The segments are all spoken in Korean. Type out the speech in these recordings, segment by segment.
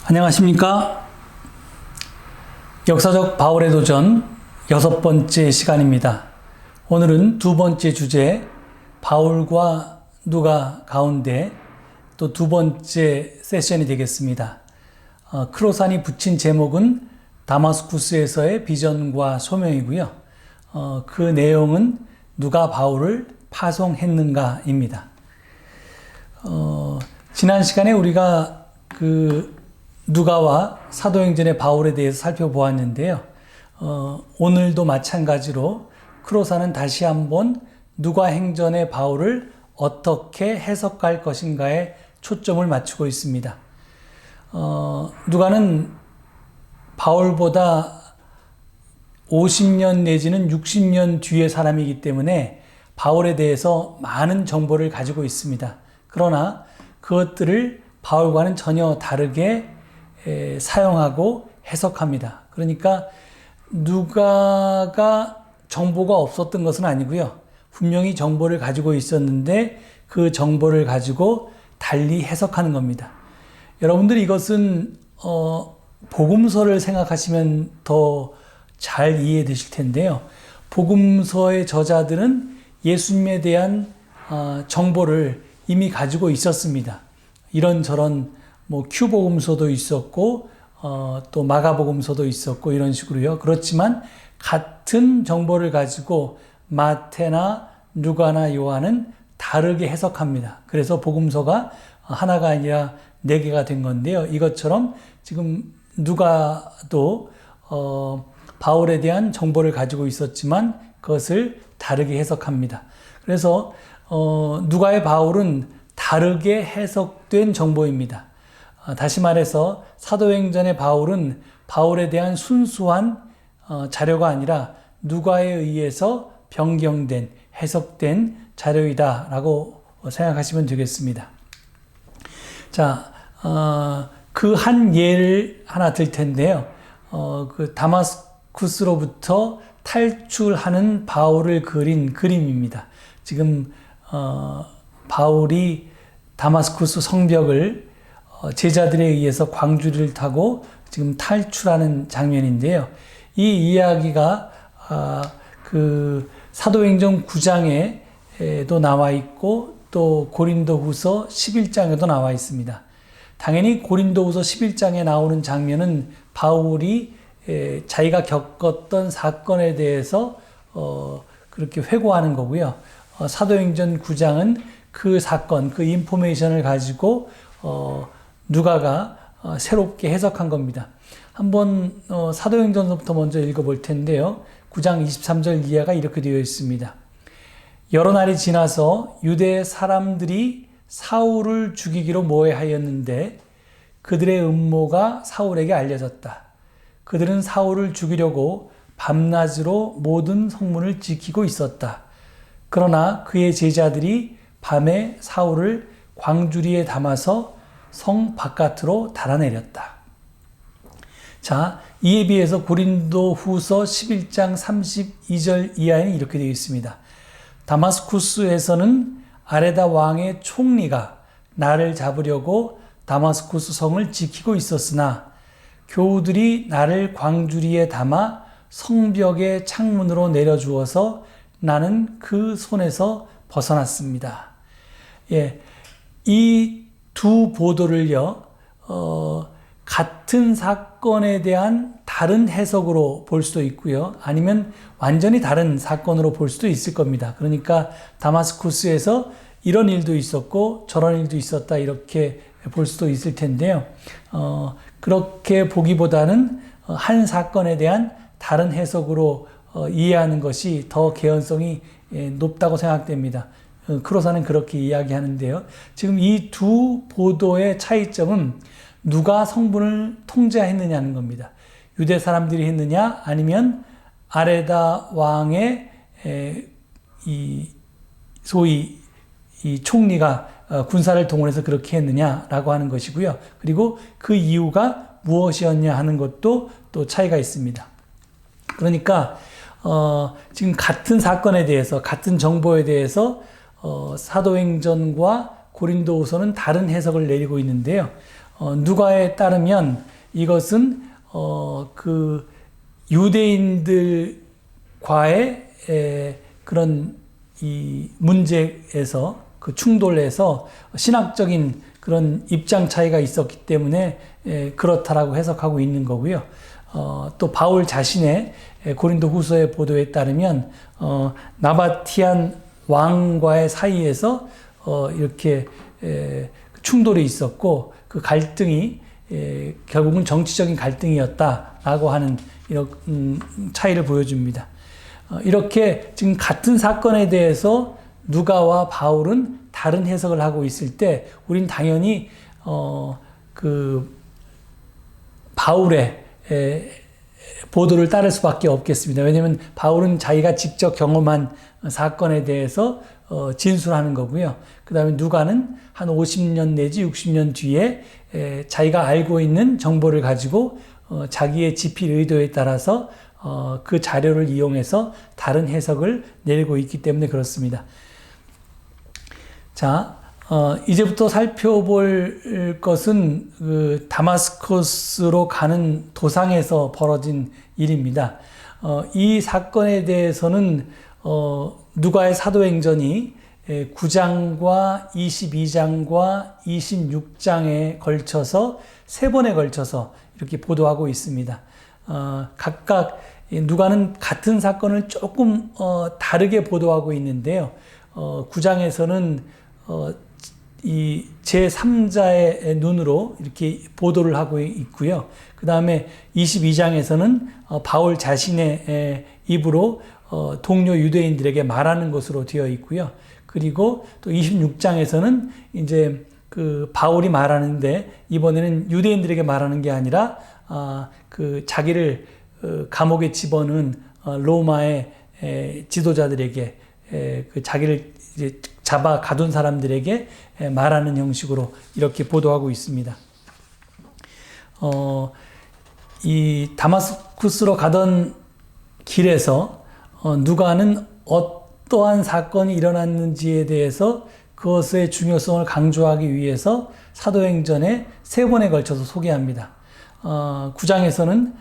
안녕하십니까? 역사적 바울의 도전 6번째 시간입니다. 오늘은 두 번째 주제, 바울과 누가 가운데 또 두 번째 세션이 되겠습니다. 크로산이 붙인 제목은 다마스쿠스에서의 비전과 소명이고요. 그 내용은 누가 바울을 파송했는가입니다. 지난 시간에 우리가 누가와 사도행전의 바울에 대해서 살펴보았는데요. 오늘도 마찬가지로 크로사는 다시 한번 누가행전의 바울을 어떻게 해석할 것인가에 초점을 맞추고 있습니다. 누가는 바울보다 50년 내지는 60년 뒤의 사람이기 때문에 바울에 대해서 많은 정보를 가지고 있습니다. 그러나 그것들을 바울과는 전혀 다르게 사용하고 해석합니다. 그러니까 누가가 정보가 없었던 것은 아니고요. 분명히 정보를 가지고 있었는데 그 정보를 가지고 달리 해석하는 겁니다. 여러분들이 이것은 복음서를 생각하시면 더 잘 이해되실 텐데요. 복음서의 저자들은 예수님에 대한 정보를 이미 가지고 있었습니다. 이런저런 큐복음서도 있었고 또 마가복음서도 있었고 이런 식으로요. 그렇지만 같은 정보를 가지고 마태나 누가나 요한은 다르게 해석합니다. 그래서 복음서가 하나가 아니라 4개가 된 건데요. 이것처럼 지금 누가도 바울에 대한 정보를 가지고 있었지만 그것을 다르게 해석합니다. 그래서 누가의 바울은 다르게 해석된 정보입니다. 다시 말해서 사도행전의 바울은 바울에 대한 순수한 자료가 아니라 누가에 의해서 변경된, 해석된 자료이다라고 생각하시면 되겠습니다. 자, 그 한 예를 하나 들 텐데요. 다마스쿠스로부터 탈출하는 바울을 그린 그림입니다. 지금 바울이 다마스쿠스 성벽을 제자들에 의해서 광주리를 타고 지금 탈출하는 장면인데요. 이 이야기가 사도행전 9장에도 나와 있고 또 고린도후서 11장에도 나와 있습니다. 당연히 고린도후서 11장에 나오는 장면은 바울이 자기가 겪었던 사건에 대해서 그렇게 회고하는 거고요. 사도행전 9장은 그 사건, 그 인포메이션을 가지고 누가가 새롭게 해석한 겁니다. 한번 사도행전서부터 먼저 읽어볼 텐데요. 9장 23절 이하가 이렇게 되어 있습니다. 여러 날이 지나서 유대 사람들이 사울을 죽이기로 모해하였는데 그들의 음모가 사울에게 알려졌다. 그들은 사울을 죽이려고 밤낮으로 모든 성문을 지키고 있었다. 그러나 그의 제자들이 밤에 사울을 광주리에 담아서 성 바깥으로 달아내렸다. 자, 이에 비해서 고린도후서 11장 32절 이하에는 이렇게 되어 있습니다. 다마스쿠스에서는 아레다 왕의 총리가 나를 잡으려고 다마스쿠스 성을 지키고 있었으나 교우들이 나를 광주리에 담아 성벽의 창문으로 내려주어서 나는 그 손에서 벗어났습니다. 예, 이 두 보도를요, 같은 사건에 대한 다른 해석으로 볼 수도 있고요. 아니면 완전히 다른 사건으로 볼 수도 있을 겁니다. 그러니까 다마스쿠스에서 이런 일도 있었고 저런 일도 있었다 이렇게 볼 수도 있을 텐데요. 그렇게 보기보다는 한 사건에 대한 다른 해석으로 이해하는 것이 더 개연성이 높다고 생각됩니다. 크로사는 그렇게 이야기하는데요. 지금 이 두 보도의 차이점은 누가 성문을 통제했느냐는 겁니다. 유대 사람들이 했느냐 아니면 아레다 왕의 소위 이 총리가 군사를 동원해서 그렇게 했느냐라고 하는 것이고요. 그리고 그 이유가 무엇이었냐 하는 것도 또 차이가 있습니다. 그러니까 지금 같은 사건에 대해서 같은 정보에 대해서 사도행전과 고린도후서는 다른 해석을 내리고 있는데요. 누가에 따르면 이것은 그 유대인들과의 그런 이 문제에서 그 충돌에서 신학적인 그런 입장 차이가 있었기 때문에 그렇다라고 해석하고 있는 거고요. 또 바울 자신의 고린도 후서의 보도에 따르면 나바티안 왕과의 사이에서 이렇게 충돌이 있었고 그 갈등이 결국은 정치적인 갈등이었다라고 하는 이런 차이를 보여줍니다. 이렇게 지금 같은 사건에 대해서 누가와 바울은 다른 해석을 하고 있을 때 우린 당연히 그 바울의 보도를 따를 수밖에 없겠습니다. 왜냐하면 바울은 자기가 직접 경험한 사건에 대해서 진술하는 거고요. 그 다음에 누가는 한 50년 내지 60년 뒤에 자기가 알고 있는 정보를 가지고 자기의 집필 의도에 따라서 그 자료를 이용해서 다른 해석을 내리고 있기 때문에 그렇습니다. 자, 이제부터 살펴볼 것은 그 다마스커스로 가는 도상에서 벌어진 일입니다. 이 사건에 대해서는 누가의 사도행전이 9장과 22장과 26장에 걸쳐서 3번에 걸쳐서 이렇게 보도하고 있습니다. 각각 누가는 같은 사건을 조금 다르게 보도하고 있는데요. 9장에서는 이 제3자의 눈으로 이렇게 보도를 하고 있고요. 그 다음에 22장에서는 바울 자신의 입으로 동료 유대인들에게 말하는 것으로 되어 있고요. 그리고 또 26장에서는 이제 그 바울이 말하는데 이번에는 유대인들에게 말하는 게 아니라 그 자기를 감옥에 집어넣은 로마의 지도자들에게 그 자기를 이제 잡아 가둔 사람들에게 말하는 형식으로 이렇게 보도하고 있습니다. 이 다마스쿠스로 가던 길에서 누가는 어떠한 사건이 일어났는지에 대해서 그것의 중요성을 강조하기 위해서 사도행전에 3번에 걸쳐서 소개합니다. 9장에서는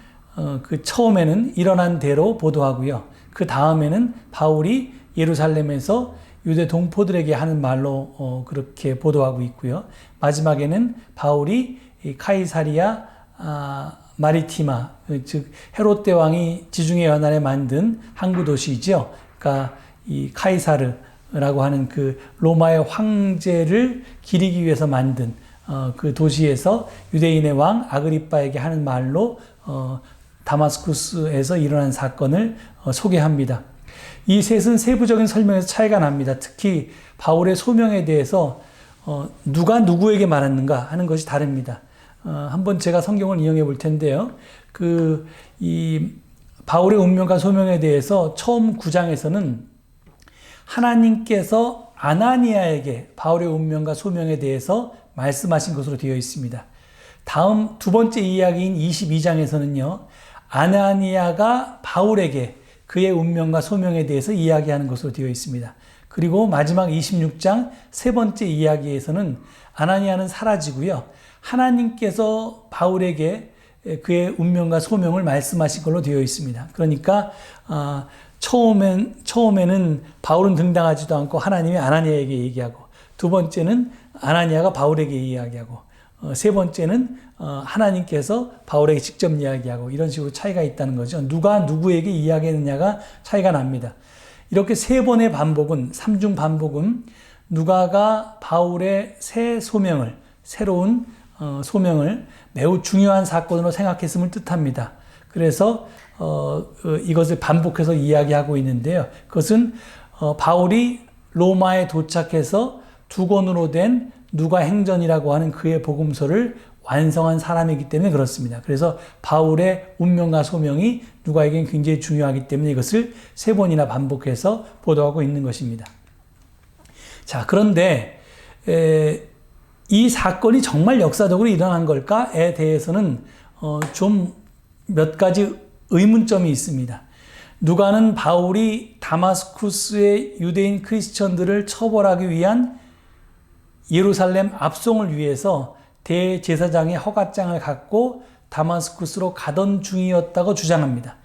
그 처음에는 일어난 대로 보도하고요. 그 다음에는 바울이 예루살렘에서 유대 동포들에게 하는 말로 그렇게 보도하고 있고요. 마지막에는 바울이 카이사리아 마리티마, 즉 헤롯 대왕이 지중해 연안에 만든 항구 도시이죠. 그러니까 이 카이사르라고 하는 그 로마의 황제를 기리기 위해서 만든 그 도시에서 유대인의 왕 아그리빠에게 하는 말로 다마스쿠스에서 일어난 사건을 소개합니다. 이 셋은 세부적인 설명에서 차이가 납니다. 특히 바울의 소명에 대해서 누가 누구에게 말했는가 하는 것이 다릅니다. 한번 제가 성경을 이용해 볼 텐데요. 이 바울의 운명과 소명에 대해서 처음 9장에서는 하나님께서 아나니아에게 바울의 운명과 소명에 대해서 말씀하신 것으로 되어 있습니다. 다음 두 번째 이야기인 22장에서는요. 아나니아가 바울에게 그의 운명과 소명에 대해서 이야기하는 것으로 되어 있습니다. 그리고 마지막 26장 세 번째 이야기에서는 아나니아는 사라지고요. 하나님께서 바울에게 그의 운명과 소명을 말씀하신 걸로 되어 있습니다. 그러니까 처음에는 바울은 등장하지도 않고 하나님이 아나니아에게 얘기하고, 두 번째는 아나니아가 바울에게 이야기하고, 세 번째는 하나님께서 바울에게 직접 이야기하고, 이런 식으로 차이가 있다는 거죠. 누가 누구에게 이야기했느냐가 차이가 납니다. 이렇게 세 번의 반복은, 삼중 반복은 누가가 바울의 새로운 소명을 매우 중요한 사건으로 생각했음을 뜻합니다. 그래서 이것을 반복해서 이야기하고 있는데요. 그것은 바울이 로마에 도착해서 두 권으로 된 누가 행전이라고 하는 그의 복음서를 완성한 사람이기 때문에 그렇습니다. 그래서 바울의 운명과 소명이 누가에겐 굉장히 중요하기 때문에 이것을 세 번이나 반복해서 보도하고 있는 것입니다. 자, 그런데 이 사건이 정말 역사적으로 일어난 걸까에 대해서는 좀 몇 가지 의문점이 있습니다. 누가는 바울이 다마스쿠스의 유대인 크리스천들을 처벌하기 위한 예루살렘 압송을 위해서 대제사장의 허가장을 갖고 다마스쿠스로 가던 중이었다고 주장합니다.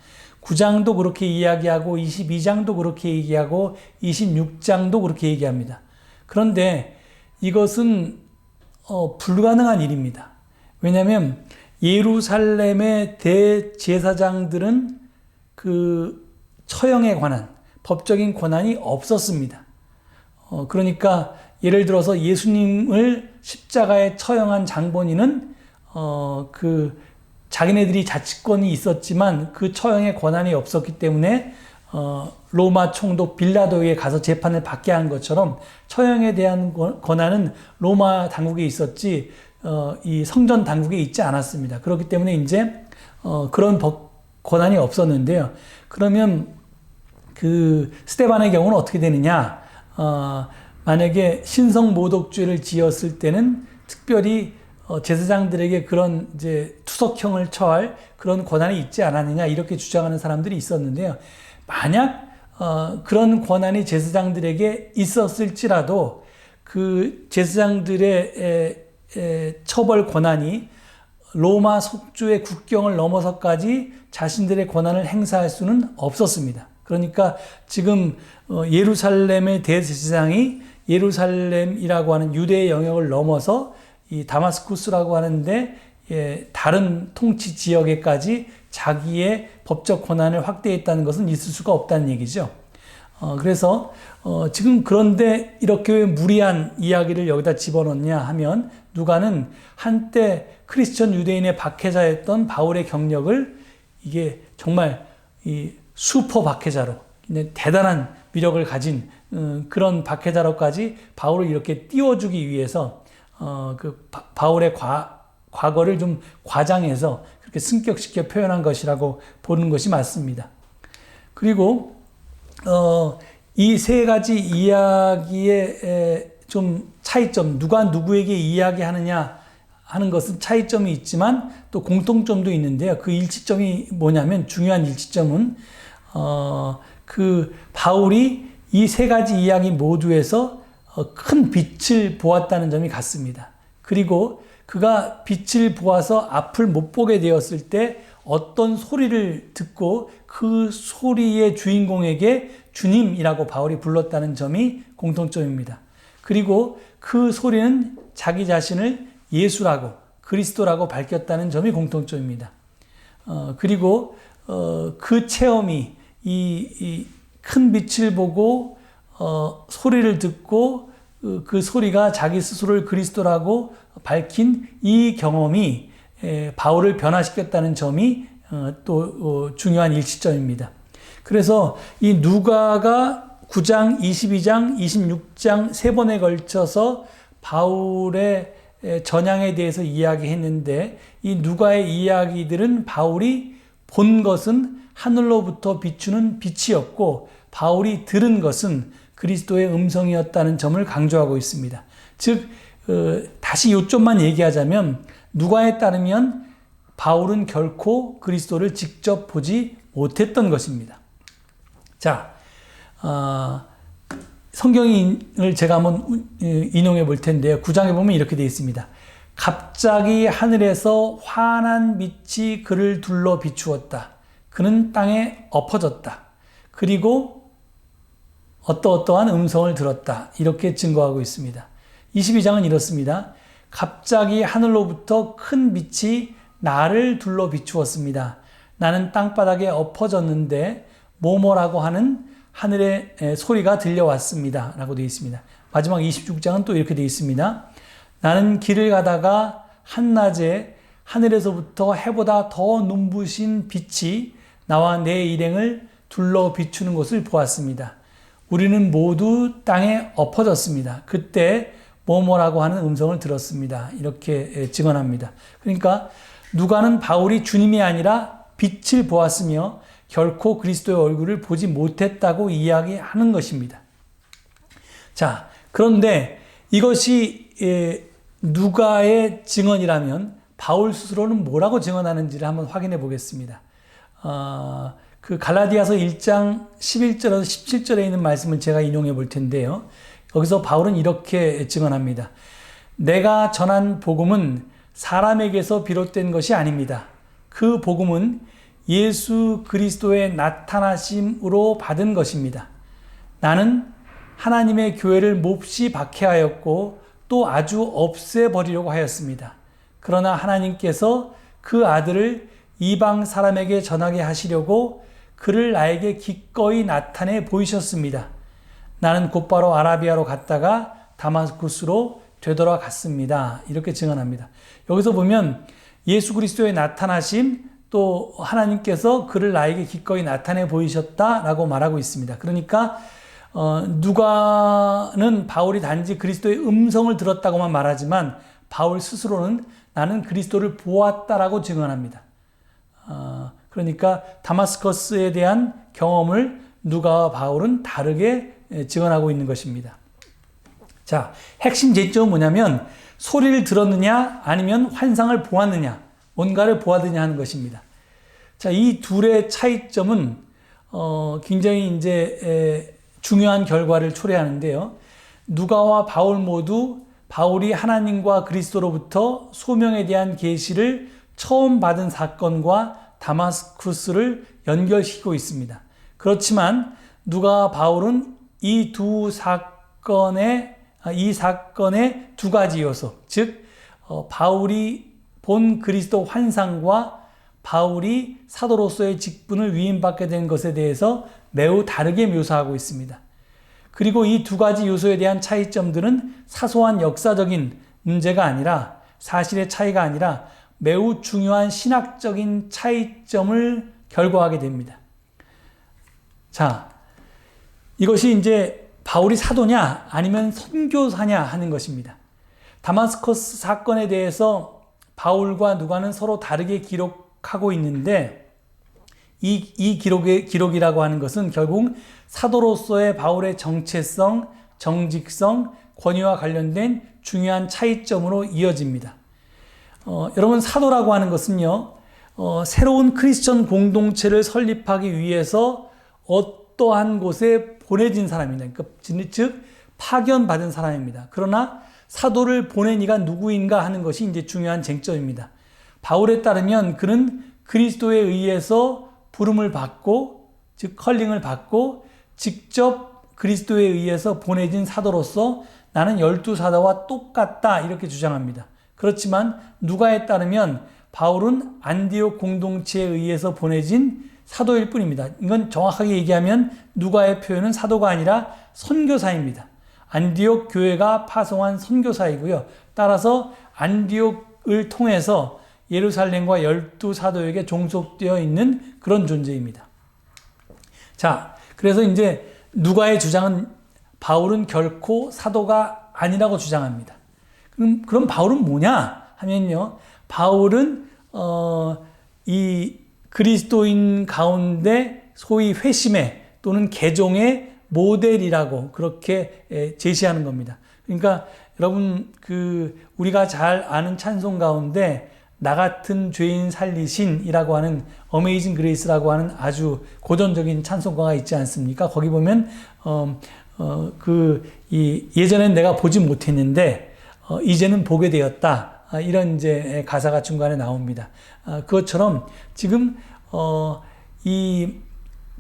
9장도 그렇게 이야기하고 22장도 그렇게 얘기하고 26장도 그렇게 얘기합니다. 그런데 이것은 불가능한 일입니다. 왜냐하면 예루살렘의 대제사장들은 그 처형에 관한 법적인 권한이 없었습니다. 그러니까 예를 들어서 예수님을 십자가에 처형한 장본인은 그 자기네들이 자치권이 있었지만 그 처형의 권한이 없었기 때문에 로마 총독 빌라도에게 가서 재판을 받게 한 것처럼 처형에 대한 권한은 로마 당국에 있었지 이 성전 당국에 있지 않았습니다. 그렇기 때문에 이제 그런 권한이 없었는데요. 그러면 그 스데반의 경우는 어떻게 되느냐? 만약에 신성모독죄를 지었을 때는 특별히 제사장들에게 그런 이제 투석형을 처할 그런 권한이 있지 않았느냐 이렇게 주장하는 사람들이 있었는데요. 만약 그런 권한이 제사장들에게 있었을지라도 그 제사장들의 처벌 권한이 로마 속주의 국경을 넘어서까지 자신들의 권한을 행사할 수는 없었습니다. 그러니까 지금 예루살렘의 대제사장이 예루살렘이라고 하는 유대의 영역을 넘어서 이 다마스쿠스라고 하는데 다른 통치 지역에까지 자기의 법적 권한을 확대했다는 것은 있을 수가 없다는 얘기죠. 그래서 지금 그런데 이렇게 왜 무리한 이야기를 여기다 집어넣냐 하면 누가는 한때 크리스천 유대인의 박해자였던 바울의 경력을 이게 정말 이 슈퍼 박해자로 대단한 위력을 가진 그런 박해자로까지 바울을 이렇게 띄워주기 위해서 그 바울의 과거를 좀 과장해서 그렇게 승격시켜 표현한 것이라고 보는 것이 맞습니다. 그리고 이 세 가지 이야기의 좀 차이점, 누가 누구에게 이야기하느냐 하는 것은 차이점이 있지만 또 공통점도 있는데요. 그 일치점이 뭐냐면 중요한 일치점은 그 바울이 이 세 가지 이야기 모두에서 큰 빛을 보았다는 점이 같습니다. 그리고 그가 빛을 보아서 앞을 못 보게 되었을 때 어떤 소리를 듣고 그 소리의 주인공에게 주님이라고 바울이 불렀다는 점이 공통점입니다. 그리고 그 소리는 자기 자신을 예수라고 그리스도라고 밝혔다는 점이 공통점입니다. 그리고 그 체험이 이 큰 빛을 보고 소리를 듣고 그 소리가 자기 스스로를 그리스도라고 밝힌 이 경험이 바울을 변화시켰다는 점이 또 중요한 일치점입니다. 그래서 이 누가가 9장, 22장, 26장 세 번에 걸쳐서 바울의 전향에 대해서 이야기했는데 이 누가의 이야기들은 바울이 본 것은 하늘로부터 비추는 빛이었고 바울이 들은 것은 그리스도의 음성이었다는 점을 강조하고 있습니다. 즉 다시 요점만 얘기하자면 누가에 따르면 바울은 결코 그리스도를 직접 보지 못했던 것입니다. 자, 성경을 제가 한번 인용해 볼 텐데요. 9장에 보면 이렇게 되어 있습니다. 갑자기 하늘에서 환한 빛이 그를 둘러 비추었다. 그는 땅에 엎어졌다. 그리고 어떠어떠한 음성을 들었다. 이렇게 증거하고 있습니다. 22장은 이렇습니다. 갑자기 하늘로부터 큰 빛이 나를 둘러 비추었습니다. 나는 땅바닥에 엎어졌는데 뭐뭐라고 하는 하늘의 소리가 들려왔습니다. 라고 되어 있습니다. 마지막 26장은 또 이렇게 되어 있습니다. 나는 길을 가다가 한낮에 하늘에서부터 해보다 더 눈부신 빛이 나와 내 일행을 둘러 비추는 것을 보았습니다. 우리는 모두 땅에 엎어졌습니다. 그때 뭐뭐라고 하는 음성을 들었습니다. 이렇게 증언합니다. 그러니까 누가는 바울이 주님이 아니라 빛을 보았으며 결코 그리스도의 얼굴을 보지 못했다고 이야기하는 것입니다. 자, 그런데 이것이 누가의 증언이라면 바울 스스로는 뭐라고 증언하는지를 한번 확인해 보겠습니다. 그 갈라디아서 1장 11절에서 17절에 있는 말씀을 제가 인용해 볼 텐데요. 여기서 바울은 이렇게 증언합니다. 내가 전한 복음은 사람에게서 비롯된 것이 아닙니다. 그 복음은 예수 그리스도의 나타나심으로 받은 것입니다. 나는 하나님의 교회를 몹시 박해하였고 또 아주 없애버리려고 하였습니다. 그러나 하나님께서 그 아들을 이방 사람에게 전하게 하시려고 그를 나에게 기꺼이 나타내 보이셨습니다. 나는 곧바로 아라비아로 갔다가 다마스쿠스로 되돌아갔습니다. 이렇게 증언합니다. 여기서 보면 예수 그리스도의 나타나심, 또 하나님께서 그를 나에게 기꺼이 나타내 보이셨다라고 말하고 있습니다. 그러니까 누가는 바울이 단지 그리스도의 음성을 들었다고만 말하지만 바울 스스로는 나는 그리스도를 보았다라고 증언합니다. 그러니까 다마스커스에 대한 경험을 누가와 바울은 다르게 증언하고 있는 것입니다. 자, 핵심 쟁점은 뭐냐면 소리를 들었느냐 아니면 환상을 보았느냐, 뭔가를 보았느냐 하는 것입니다. 자, 이 둘의 차이점은 굉장히 이제 중요한 결과를 초래하는데요. 누가와 바울 모두 바울이 하나님과 그리스도로부터 소명에 대한 계시를 처음 받은 사건과 다마스쿠스를 연결시키고 있습니다. 그렇지만 누가와 바울은 이 사건의 두 가지 요소, 즉 바울이 본 그리스도 환상과 바울이 사도로서의 직분을 위임받게 된 것에 대해서 매우 다르게 묘사하고 있습니다. 그리고 이 두 가지 요소에 대한 차이점들은 사소한 역사적인 문제가 아니라, 사실의 차이가 아니라 매우 중요한 신학적인 차이점을 결과하게 됩니다. 자, 이것이 이제 바울이 사도냐 아니면 선교사냐 하는 것입니다. 다마스커스 사건에 대해서 바울과 누가는 서로 다르게 기록하고 있는데 이 기록이라고 하는 것은 결국 사도로서의 바울의 정체성, 정직성, 권위와 관련된 중요한 차이점으로 이어집니다. 여러분, 사도라고 하는 것은요, 새로운 크리스천 공동체를 설립하기 위해서 어떠한 곳에 보내진 사람입니다. 그러니까 즉 파견받은 사람입니다. 그러나 사도를 보낸 이가 누구인가 하는 것이 이제 중요한 쟁점입니다. 바울에 따르면 그는 그리스도에 의해서 부름을 받고, 즉 컬링을 받고 직접 그리스도에 의해서 보내진 사도로서 나는 12사도와 똑같다 이렇게 주장합니다. 그렇지만 누가에 따르면 바울은 안디옥 공동체에 의해서 보내진 사도일 뿐입니다. 이건 정확하게 얘기하면 누가의 표현은 사도가 아니라 선교사입니다. 안디옥 교회가 파송한 선교사이고요. 따라서 안디옥을 통해서 예루살렘과 12사도에게 종속되어 있는 그런 존재입니다. 자, 그래서 이제 누가의 주장은 바울은 결코 사도가 아니라고 주장합니다. 그럼 바울은 뭐냐 하면요, 바울은 이 그리스도인 가운데 소위 회심의 또는 개종의 모델이라고 그렇게 제시하는 겁니다. 그러니까 여러분, 우리가 잘 아는 찬송 가운데 나 같은 죄인 살리신이라고 하는 어메이징 그레이스라고 하는 아주 고전적인 찬송가가 있지 않습니까? 거기 보면 예전엔 내가 보지 못했는데 이제는 보게 되었다, 이런 이제 가사가 중간에 나옵니다. 그것처럼 지금 이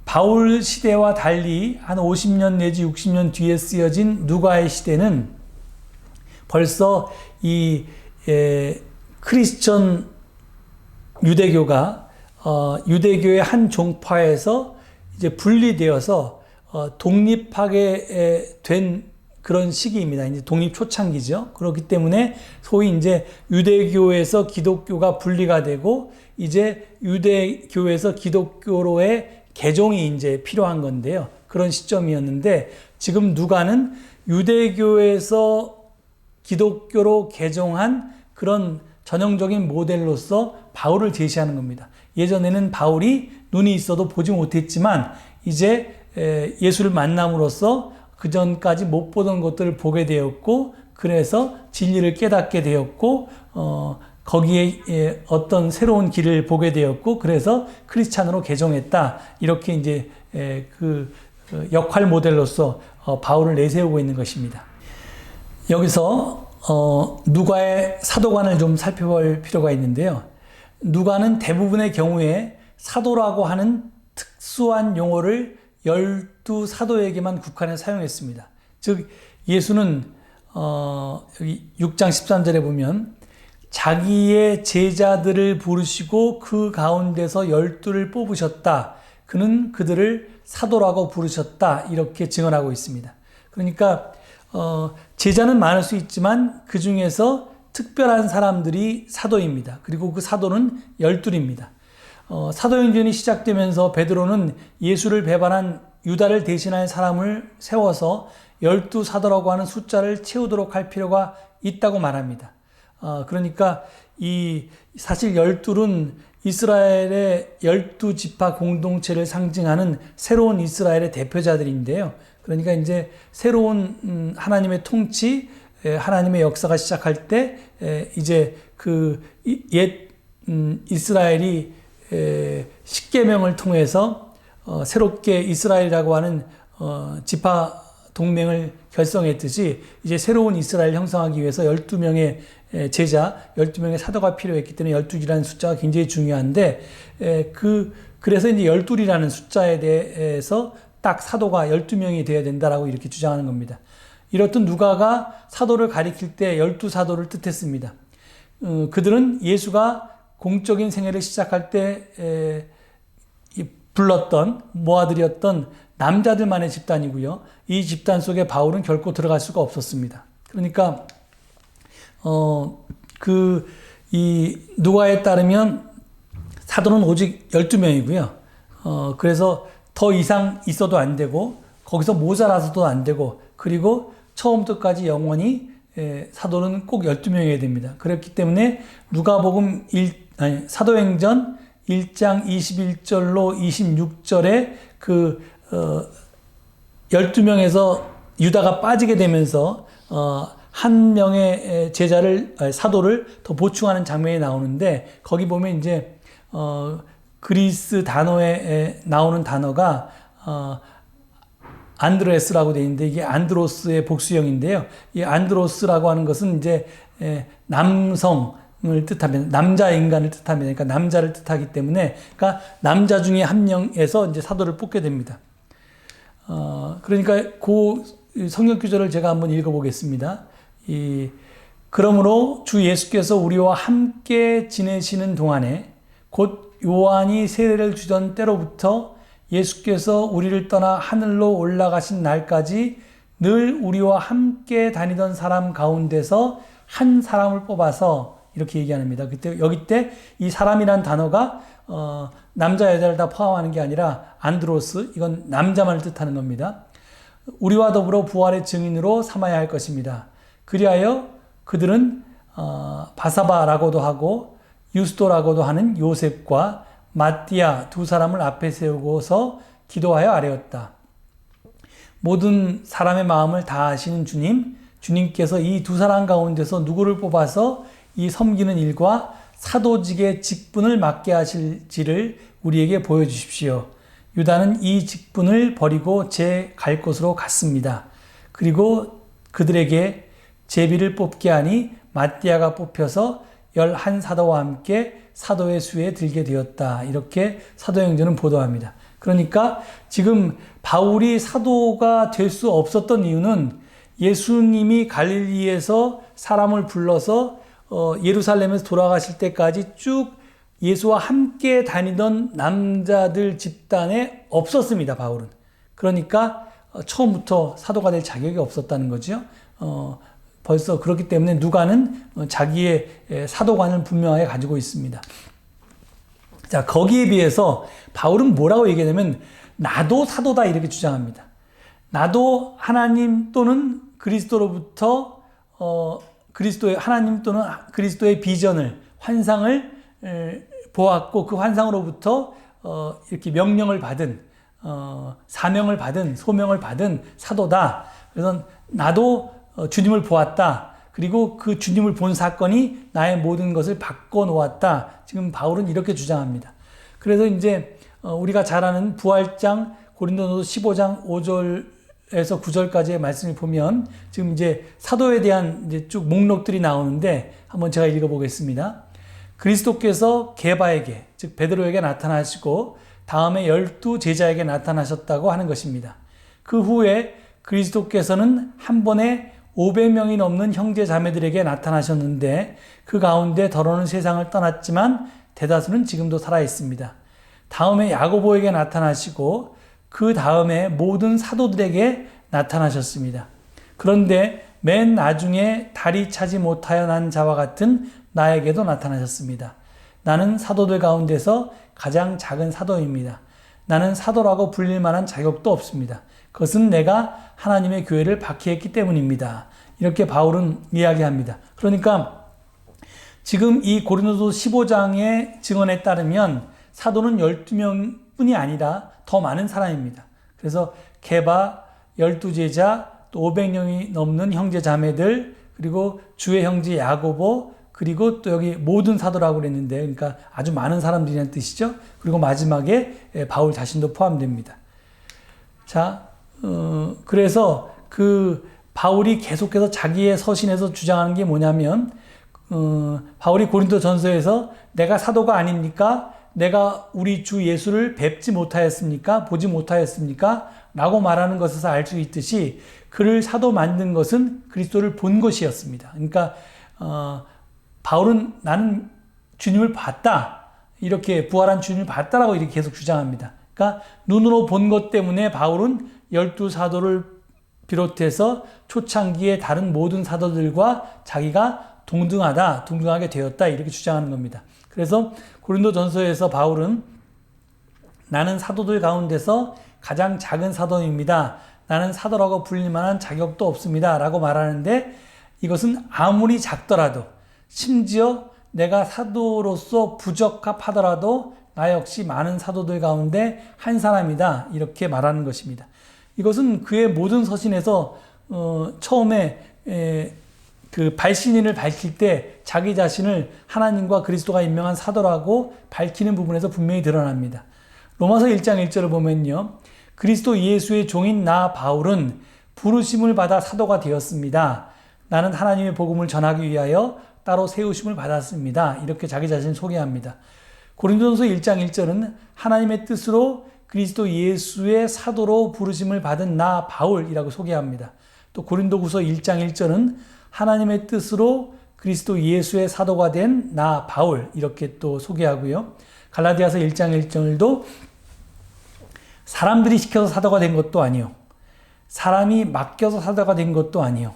바울 시대와 달리 한 50년 내지 60년 뒤에 쓰여진 누가의 시대는 벌써 이 크리스천 유대교가 유대교의 한 종파에서 이제 분리되어서 독립하게 된 그런 시기입니다. 이제 독립 초창기죠. 그렇기 때문에 소위 이제 유대교에서 기독교가 분리가 되고 이제 유대교에서 기독교로의 개종이 이제 필요한 건데요. 그런 시점이었는데 지금 누가는 유대교에서 기독교로 개종한 그런 전형적인 모델로서 바울을 제시하는 겁니다. 예전에는 바울이 눈이 있어도 보지 못했지만 이제 예수를 만남으로써 그전까지 못 보던 것들을 보게 되었고, 그래서 진리를 깨닫게 되었고, 거기에 어떤 새로운 길을 보게 되었고, 그래서 크리스찬으로 개종했다. 이렇게 이제 그 역할 모델로서 바울을 내세우고 있는 것입니다. 여기서 누가의 사도관을 좀 살펴볼 필요가 있는데요. 누가는 대부분의 경우에 사도라고 하는 특수한 용어를 12사도에게만 국한해 사용했습니다. 즉 예수는 여기 6장 13절에 보면 자기의 제자들을 부르시고 그 가운데서 12를 뽑으셨다. 그는 그들을 사도라고 부르셨다. 이렇게 증언하고 있습니다. 그러니까 제자는 많을 수 있지만 그 중에서 특별한 사람들이 사도입니다. 그리고 그 사도는 12입니다. 사도행전이 시작되면서 베드로는 예수를 배반한 유다를 대신할 사람을 세워서 12사도라고 하는 숫자를 채우도록 할 필요가 있다고 말합니다. 그러니까 사실 12은 이스라엘의 12지파 공동체를 상징하는 새로운 이스라엘의 대표자들인데요. 그러니까 이제 새로운 하나님의 통치, 하나님의 역사가 시작할 때 이제 그 옛 이스라엘이 십계명을 통해서 새롭게 이스라엘이라고 하는 지파 동맹을 결성했듯이 이제 새로운 이스라엘 형성하기 위해서 12명의 제자, 12명의 사도가 필요했기 때문에 12이라는 숫자가 굉장히 중요한데 그래서 이제 12이라는 숫자에 대해서 딱 사도가 12명이 되어야 된다라고 이렇게 주장하는 겁니다. 이렇듯 누가가 사도를 가리킬 때 12사도를 뜻했습니다. 그들은 예수가 공적인 생애를 시작할 때 불렀던 모아들였던 남자들만의 집단이고요. 이 집단 속에 바울은 결코 들어갈 수가 없었습니다. 그러니까 이 누가에 따르면 사도는 오직 12명이고요. 그래서 더 이상 있어도 안 되고 거기서 모자라서도 안 되고 그리고 처음부터까지 영원히 사도는 꼭 12명이어야 됩니다. 그렇기 때문에 누가복음 사도행전 1장 21절로 26절에 12명에서 유다가 빠지게 되면서 한 명의 사도를 더 보충하는 장면이 나오는데 거기 보면 이제 그리스 단어에 나오는 단어가 안드레스라고 되어 있는데 이게 안드로스의 복수형인데요. 이 안드로스라고 하는 것은 이제 남성을 뜻합니다. 남자 인간을 뜻합니다. 그러니까 남자를 뜻하기 때문에 그러니까 남자 중에 한 명에서 이제 사도를 뽑게 됩니다. 그러니까 그 성경 구절을 제가 한번 읽어보겠습니다. 그러므로 주 예수께서 우리와 함께 지내시는 동안에 곧 요한이 세례를 주던 때로부터 예수께서 우리를 떠나 하늘로 올라가신 날까지 늘 우리와 함께 다니던 사람 가운데서 한 사람을 뽑아서 이렇게 얘기합니다. 여기 때 이 사람이란 단어가 남자 여자를 다 포함하는 게 아니라 안드로스, 이건 남자만을 뜻하는 겁니다. 우리와 더불어 부활의 증인으로 삼아야 할 것입니다. 그리하여 그들은 바사바라고도 하고 유스도라고도 하는 요셉과 마띠아 두 사람을 앞에 세우고서 기도하여 아뢰었다. 모든 사람의 마음을 다 아시는 주님께서 이 두 사람 가운데서 누구를 뽑아서 이 섬기는 일과 사도직의 직분을 맡게 하실지를 우리에게 보여주십시오. 유다는 이 직분을 버리고 제 갈 곳으로 갔습니다. 그리고 그들에게 제비를 뽑게 하니 마띠아가 뽑혀서 11사도와 함께 사도의 수에 들게 되었다. 이렇게 사도행전은 보도합니다. 그러니까 지금 바울이 사도가 될 수 없었던 이유는 예수님이 갈릴리에서 사람을 불러서 예루살렘에서 돌아가실 때까지 쭉 예수와 함께 다니던 남자들 집단에 없었습니다. 바울은. 그러니까 처음부터 사도가 될 자격이 없었다는 거죠. 벌써 그렇기 때문에 누가는 자기의 사도관을 분명하게 가지고 있습니다. 자, 거기에 비해서 바울은 뭐라고 얘기하냐면 나도 사도다 이렇게 주장합니다. 나도 하나님 또는 그리스도로부터 하나님 또는 그리스도의 비전을 환상을 보았고 그 환상으로부터 이렇게 명령을 받은 사명을 받은 소명을 받은 사도다. 그래서 나도 주님을 보았다. 그리고 그 주님을 본 사건이 나의 모든 것을 바꿔놓았다. 지금 바울은 이렇게 주장합니다. 그래서 이제 우리가 잘 아는 부활장 고린도전서 15장 1절에서 9절까지의 말씀을 보면 지금 이제 사도에 대한 이제 쭉 목록들이 나오는데 한번 제가 읽어보겠습니다. 그리스도께서 게바에게, 즉 베드로에게 나타나시고 다음에 12 제자에게 나타나셨다고 하는 것입니다. 그 후에 그리스도께서는 한 번에 500명이 넘는 형제 자매들에게 나타나셨는데 그 가운데 더러는 세상을 떠났지만 대다수는 지금도 살아있습니다. 다음에 야고보에게 나타나시고 그 다음에 모든 사도들에게 나타나셨습니다. 그런데 맨 나중에 다리 차지 못하여 난 자와 같은 나에게도 나타나셨습니다. 나는 사도들 가운데서 가장 작은 사도입니다. 나는 사도라고 불릴 만한 자격도 없습니다. 그것은 내가 하나님의 교회를 박해했기 때문입니다. 이렇게 바울은 이야기합니다. 그러니까 지금 이 고린도서 15장의 증언에 따르면 사도는 12명뿐이 아니라 더 많은 사람입니다. 그래서 게바, 12제자, 또 500명이 넘는 형제 자매들, 그리고 주의 형제 야고보, 그리고 또 여기 모든 사도라고 그랬는데, 그러니까 아주 많은 사람들이라는 뜻이죠. 그리고 마지막에 바울 자신도 포함됩니다. 자, 그래서 그 바울이 계속해서 자기의 서신에서 주장하는 게 뭐냐면, 바울이 고린도 전서에서 내가 사도가 아닙니까? 내가 우리 주 예수를 뵙지 못하였습니까? 보지 못하였습니까? 라고 말하는 것에서 알 수 있듯이 그를 사도 만든 것은 그리스도를 본 것이었습니다. 그러니까 바울은 나는 주님을 봤다. 이렇게 부활한 주님을 봤다라고 이렇게 계속 주장합니다. 그러니까 눈으로 본 것 때문에 바울은 12사도를 비롯해서 초창기의 다른 모든 사도들과 자기가 동등하게 되었다. 이렇게 주장하는 겁니다. 그래서 고린도 전서에서 바울은 나는 사도들 가운데서 가장 작은 사도입니다. 나는 사도라고 불릴 만한 자격도 없습니다. 라고 말하는데 이것은 아무리 작더라도 심지어 내가 사도로서 부적합하더라도 나 역시 많은 사도들 가운데 한 사람이다. 이렇게 말하는 것입니다. 이것은 그의 모든 서신에서 처음에 그 발신인을 밝힐 때 자기 자신을 하나님과 그리스도가 임명한 사도라고 밝히는 부분에서 분명히 드러납니다. 로마서 1장 1절을 보면요. 그리스도 예수의 종인 나 바울은 부르심을 받아 사도가 되었습니다. 나는 하나님의 복음을 전하기 위하여 따로 세우심을 받았습니다. 이렇게 자기 자신을 소개합니다. 고린도전서 1장 1절은 하나님의 뜻으로 그리스도 예수의 사도로 부르심을 받은 나 바울이라고 소개합니다. 또 고린도후서 1장 1절은 하나님의 뜻으로 그리스도 예수의 사도가 된 나 바울 이렇게 또 소개하고요. 갈라디아서 1장 1절도 사람들이 시켜서 사도가 된 것도 아니요. 사람이 맡겨서 사도가 된 것도 아니요.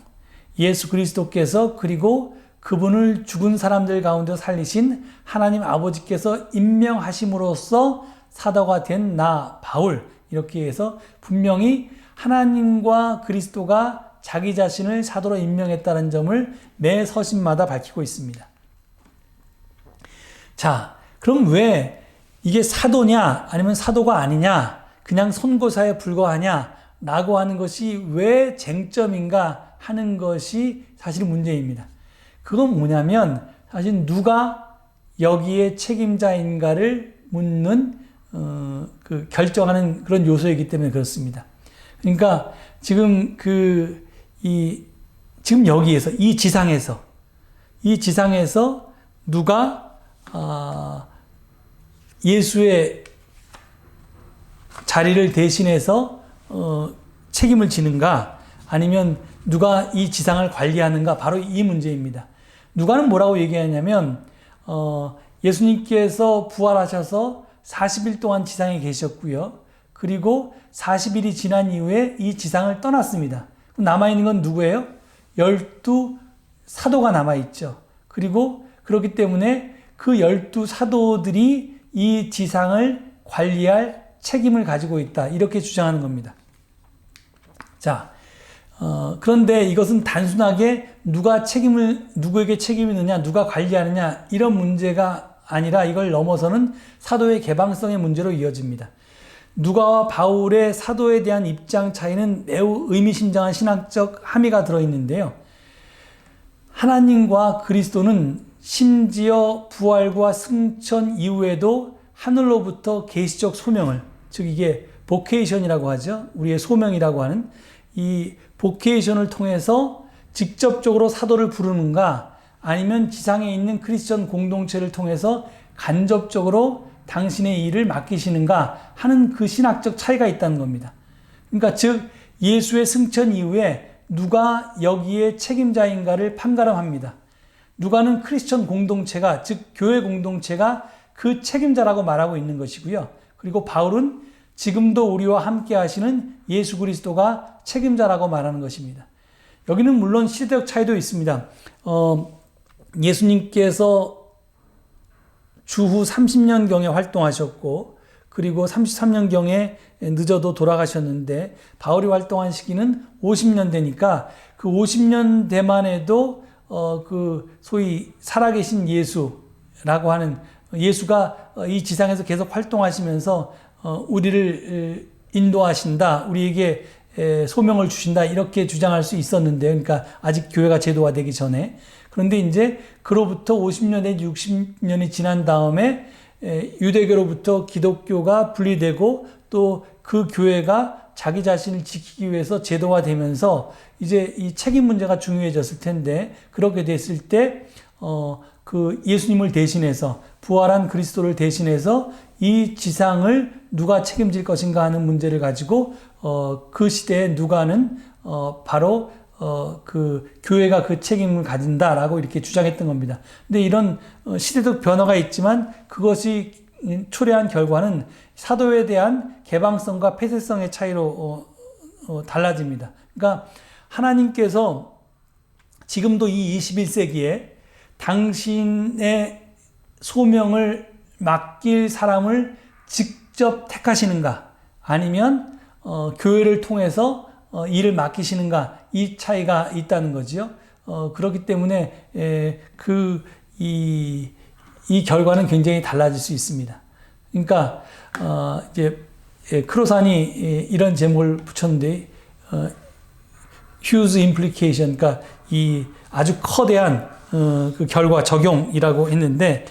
예수 그리스도께서 그리고 그분을 죽은 사람들 가운데 살리신 하나님 아버지께서 임명하심으로써 사도가 된 나 바울 이렇게 해서 분명히 하나님과 그리스도가 자기 자신을 사도로 임명했다는 점을 매 서신마다 밝히고 있습니다. 자, 그럼 왜 이게 사도냐 아니면 사도가 아니냐 그냥 선고사에 불과하냐 라고 하는 것이 왜 쟁점인가 하는 것이 사실 문제입니다. 그건 뭐냐면 사실 누가 여기에 책임자인가를 묻는 그 결정하는 그런 요소이기 때문에 그렇습니다. 그러니까 지금 지금 여기에서 이 지상에서 누가 예수의 자리를 대신해서 책임을 지는가 아니면 누가 이 지상을 관리하는가 바로 이 문제입니다. 누가는 뭐라고 얘기하냐면 예수님께서 부활하셔서 40일 동안 지상에 계셨고요. 그리고 40일이 지난 이후에 이 지상을 떠났습니다. 남아있는 건 누구예요? 12 사도가 남아있죠. 그리고 그렇기 때문에 그 12 사도들이 이 지상을 관리할 책임을 가지고 있다. 이렇게 주장하는 겁니다. 자, 그런데 이것은 단순하게 누구에게 책임이 있느냐, 누가 관리하느냐, 이런 문제가 아니라 이걸 넘어서는 사도의 개방성의 문제로 이어집니다. 누가와 바울의 사도에 대한 입장 차이는 매우 의미심장한 신학적 함의가 들어있는데요. 하나님과 그리스도는 심지어 부활과 승천 이후에도 하늘로부터 계시적 소명을, 즉 이게 보케이션이라고 하죠. 우리의 소명이라고 하는 이 보케이션을 통해서 직접적으로 사도를 부르는가, 아니면 지상에 있는 크리스천 공동체를 통해서 간접적으로 당신의 일을 맡기시는가 하는 그 신학적 차이가 있다는 겁니다. 그러니까 즉 예수의 승천 이후에 누가 여기에 책임자인가를 판가름합니다. 누가는 크리스천 공동체가, 즉 교회 공동체가 그 책임자라고 말하고 있는 것이고요. 그리고 바울은 지금도 우리와 함께 하시는 예수 그리스도가 책임자라고 말하는 것입니다. 여기는 물론 시대적 차이도 있습니다. 예수님께서 주후 30년경에 활동하셨고, 그리고 33년경에 늦어도 돌아가셨는데, 바울이 활동한 시기는 50년대니까 그 50년대만 해도 그 소위 살아계신 예수라고 하는, 예수가 이 지상에서 계속 활동하시면서 우리를 인도하신다, 우리에게 소명을 주신다, 이렇게 주장할 수 있었는데, 그러니까 아직 교회가 제도화되기 전에. 그런데 이제 그로부터 50년 내지 60년이 지난 다음에 유대교로부터 기독교가 분리되고 또 그 교회가 자기 자신을 지키기 위해서 제도화되면서 이제 이 책임 문제가 중요해졌을 텐데, 그렇게 됐을 때 그 예수님을 대신해서, 부활한 그리스도를 대신해서 이 지상을 누가 책임질 것인가 하는 문제를 가지고 그 시대에 누가는 바로 그 교회가 그 책임을 가진다라고 이렇게 주장했던 겁니다. 근데 이런 시대적 변화가 있지만 그것이 초래한 결과는 사도에 대한 개방성과 폐쇄성의 차이로 달라집니다. 그러니까 하나님께서 지금도 이 21세기에 당신의 소명을 맡길 사람을 직접 택하시는가, 아니면 교회를 통해서 일을 맡기시는가, 이 차이가 있다는 거지요. 그렇기 때문에 이 결과는 굉장히 달라질 수 있습니다. 그러니까 이제 크로산이 이런 제목을 붙였는데, huge implication, 그러니까 이 아주 커다란 그 결과 적용이라고 했는데,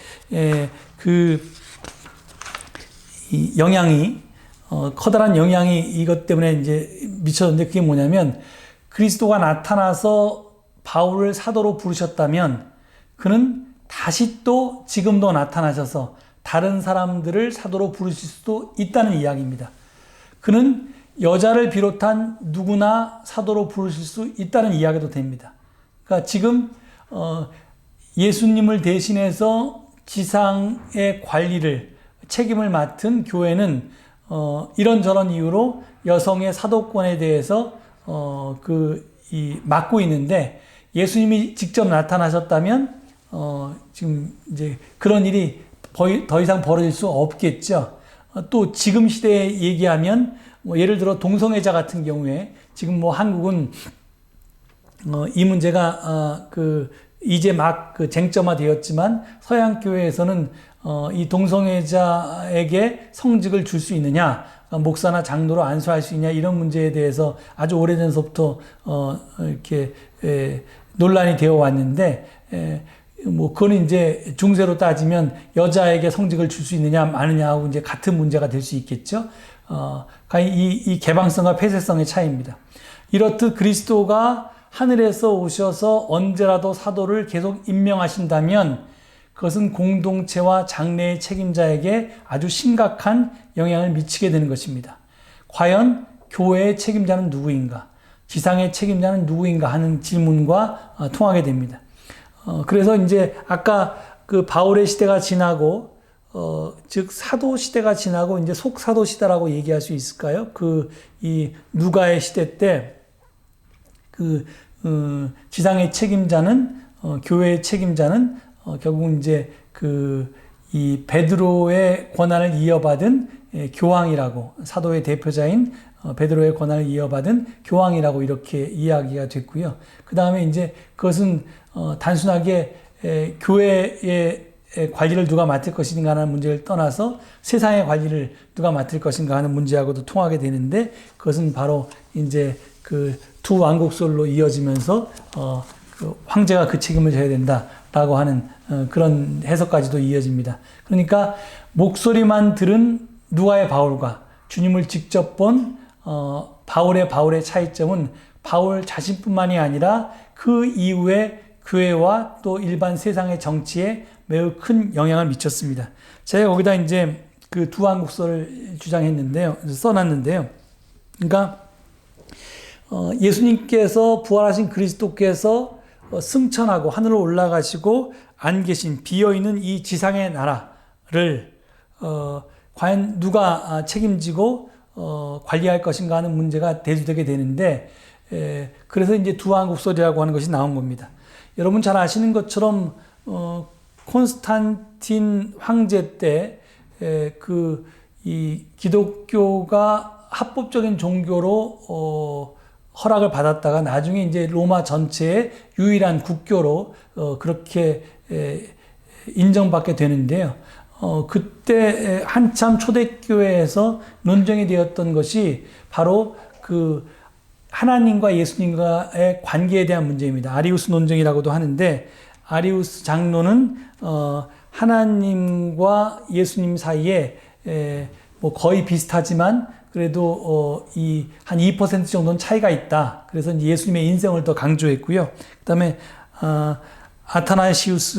이 영향이 커다란 영향이 이것 때문에 이제 미쳤는데, 그게 뭐냐면, 그리스도가 나타나서 바울을 사도로 부르셨다면 그는 다시 또 지금도 나타나셔서 다른 사람들을 사도로 부르실 수도 있다는 이야기입니다. 그는 여자를 비롯한 누구나 사도로 부르실 수 있다는 이야기도 됩니다. 그러니까 지금 예수님을 대신해서 지상의 관리를, 책임을 맡은 교회는 이런저런 이유로 여성의 사도권에 대해서 맡고 있는데, 예수님이 직접 나타나셨다면 지금 이제 그런 일이 더 이상 벌어질 수 없겠죠. 또 지금 시대에 얘기하면 예를 들어 동성애자 같은 경우에 지금 한국은 이 문제가 이제 막 쟁점화되었지만, 서양 교회에서는 이 동성애자에게 성직을 줄 수 있느냐, 목사나 장로로 안수할 수 있냐, 이런 문제에 대해서 아주 오래전서부터 이렇게 논란이 되어 왔는데, 그거는 이제 중세로 따지면 여자에게 성직을 줄 수 있느냐 마느냐 하고 이제 같은 문제가 될 수 있겠죠. 이 개방성과 폐쇄성의 차이입니다. 이렇듯 그리스도가 하늘에서 오셔서 언제라도 사도를 계속 임명하신다면 그것은 공동체와 장래의 책임자에게 아주 심각한 영향을 미치게 되는 것입니다. 과연 교회의 책임자는 누구인가? 지상의 책임자는 누구인가 하는 질문과 통하게 됩니다. 그래서 이제 아까 그 바울의 시대가 지나고, 즉 사도 시대가 지나고 이제 속사도 시대라고 얘기할 수 있을까요? 이 누가의 시대 때 지상의 책임자는, 교회의 책임자는 결국은 이제 이 베드로의 권한을 이어받은 교황이라고, 사도의 대표자인 베드로의 권한을 이어받은 교황이라고 이렇게 이야기가 됐고요. 그 다음에 이제 그것은 단순하게 교회의 관리를 누가 맡을 것인가 하는 문제를 떠나서 세상의 관리를 누가 맡을 것인가 하는 문제하고도 통하게 되는데, 그것은 바로 이제 두 왕국설로 이어지면서 황제가 그 책임을 져야 된다라고 하는 그런 해석까지도 이어집니다. 그러니까 목소리만 들은 누가의 바울과 주님을 직접 본 바울의 차이점은 바울 자신뿐만이 아니라 그 이후에 교회와 또 일반 세상의 정치에 매우 큰 영향을 미쳤습니다. 제가 거기다 이제 그 두 한국서를 주장했는데요. 써놨는데요. 그러니까 예수님께서 부활하신 그리스도께서 승천하고 하늘로 올라가시고 안 계신 비어있는 이 지상의 나라를 과연 누가 책임지고 관리할 것인가 하는 문제가 대두되게 되는데, 그래서 이제 두 한국설이라고 하는 것이 나온 겁니다. 여러분 잘 아시는 것처럼 콘스탄틴 황제 때 이 기독교가 합법적인 종교로 허락을 받았다가 나중에 이제 로마 전체의 유일한 국교로 그렇게 인정받게 되는데요. 그때 한참 초대교회에서 논쟁이 되었던 것이 바로 그 하나님과 예수님과의 관계에 대한 문제입니다. 아리우스 논쟁이라고도 하는데, 아리우스 장로는 하나님과 예수님 사이에 뭐 거의 비슷하지만 그래도 이 한 2% 정도는 차이가 있다. 그래서 이제 예수님의 인생을 더 강조했고요. 그다음에 아타나시우스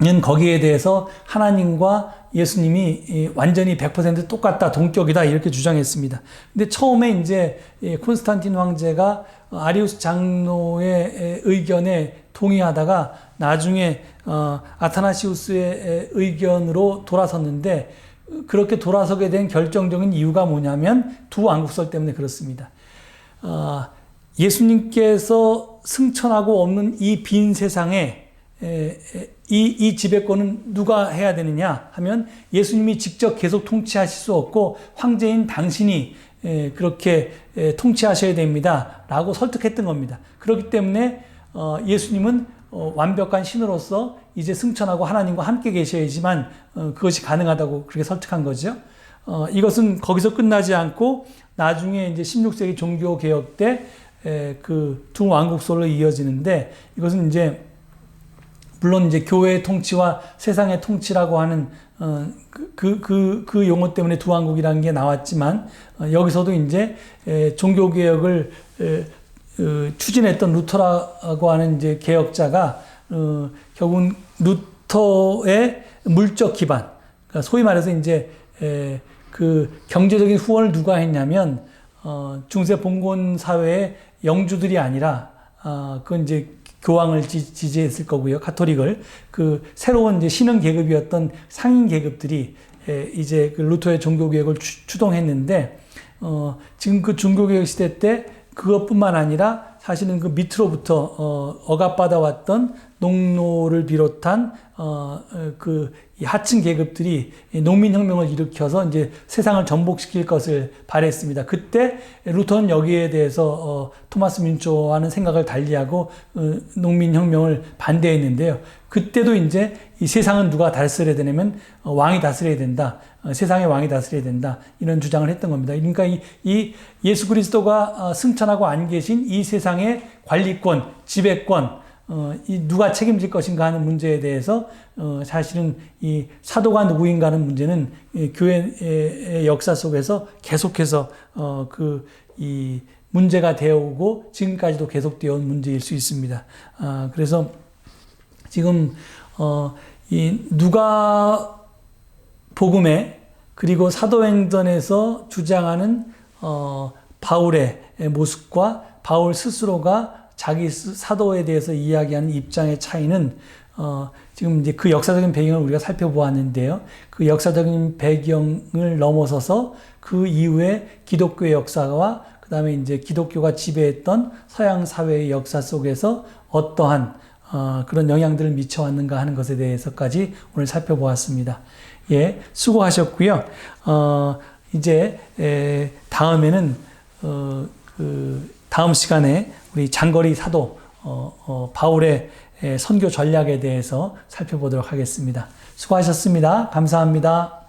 는 거기에 대해서 하나님과 예수님이 완전히 100% 똑같다, 동격이다 이렇게 주장했습니다. 근데 처음에 이제 콘스탄틴 황제가 아리우스 장로의 의견에 동의하다가 나중에 아타나시우스의 의견으로 돌아섰는데, 그렇게 돌아서게 된 결정적인 이유가 뭐냐면 두 왕국설 때문에 그렇습니다. 예수님께서 승천하고 없는 이 빈 세상에 이 지배권은 누가 해야 되느냐 하면, 예수님이 직접 계속 통치하실 수 없고 황제인 당신이 그렇게 통치하셔야 됩니다 라고 설득했던 겁니다. 그렇기 때문에 예수님은 완벽한 신으로서 이제 승천하고 하나님과 함께 계셔야지만 그것이 가능하다고 그렇게 설득한 거죠. 이것은 거기서 끝나지 않고 나중에 이제 16세기 종교개혁 때 그 두 왕국설로 이어지는데, 이것은 이제 물론 이제 교회의 통치와 세상의 통치라고 하는 그 용어 때문에 두 왕국이라는 게 나왔지만, 여기서도 이제 종교개혁을 추진했던 루터라고 하는 이제 개혁자가 결국은 루터의 물적 기반, 그러니까 소위 말해서 이제 그 경제적인 후원을 누가 했냐면 중세 봉건 사회의 영주들이 아니라 그건 이제 교황을 지지했을 거고요. 가톨릭을. 그 새로운 이제 신흥 계급이었던 상인 계급들이 이제 그 루터의 종교개혁을 추동했는데, 지금 그 종교개혁 시대 때 그것뿐만 아니라 사실은 그 밑으로부터 억압받아왔던 농노를 비롯한 그 하층 계급들이 농민혁명을 일으켜서 이제 세상을 전복시킬 것을 바랬습니다. 그때 루터는 여기에 대해서 토마스 민초와는 생각을 달리하고 농민혁명을 반대했는데요. 그때도 이제 이 세상은 누가 다스려야 되냐면 왕이 다스려야 된다. 세상의 왕이 다스려야 된다. 이런 주장을 했던 겁니다. 그러니까 이 예수 그리스도가 승천하고 안 계신 이 세상의 관리권, 지배권, 이 누가 책임질 것인가 하는 문제에 대해서 사실은 이 사도가 누구인가 하는 문제는 교회의 역사 속에서 계속해서 이 문제가 되어오고 지금까지도 계속되어 온 문제일 수 있습니다. 그래서 지금 이 누가 복음에 그리고 사도행전에서 주장하는 바울의 모습과 바울 스스로가 자기 사도에 대해서 이야기하는 입장의 차이는 지금 이제 그 역사적인 배경을 우리가 살펴보았는데요. 그 역사적인 배경을 넘어서서 그 이후에 기독교의 역사와 그 다음에 이제 기독교가 지배했던 서양 사회의 역사 속에서 어떠한 그런 영향들을 미쳐왔는가 하는 것에 대해서까지 오늘 살펴보았습니다. 예, 수고하셨고요. 이제 다음에는 다음 시간에 우리 장거리 사도 바울의 선교 전략에 대해서 살펴보도록 하겠습니다. 수고하셨습니다. 감사합니다.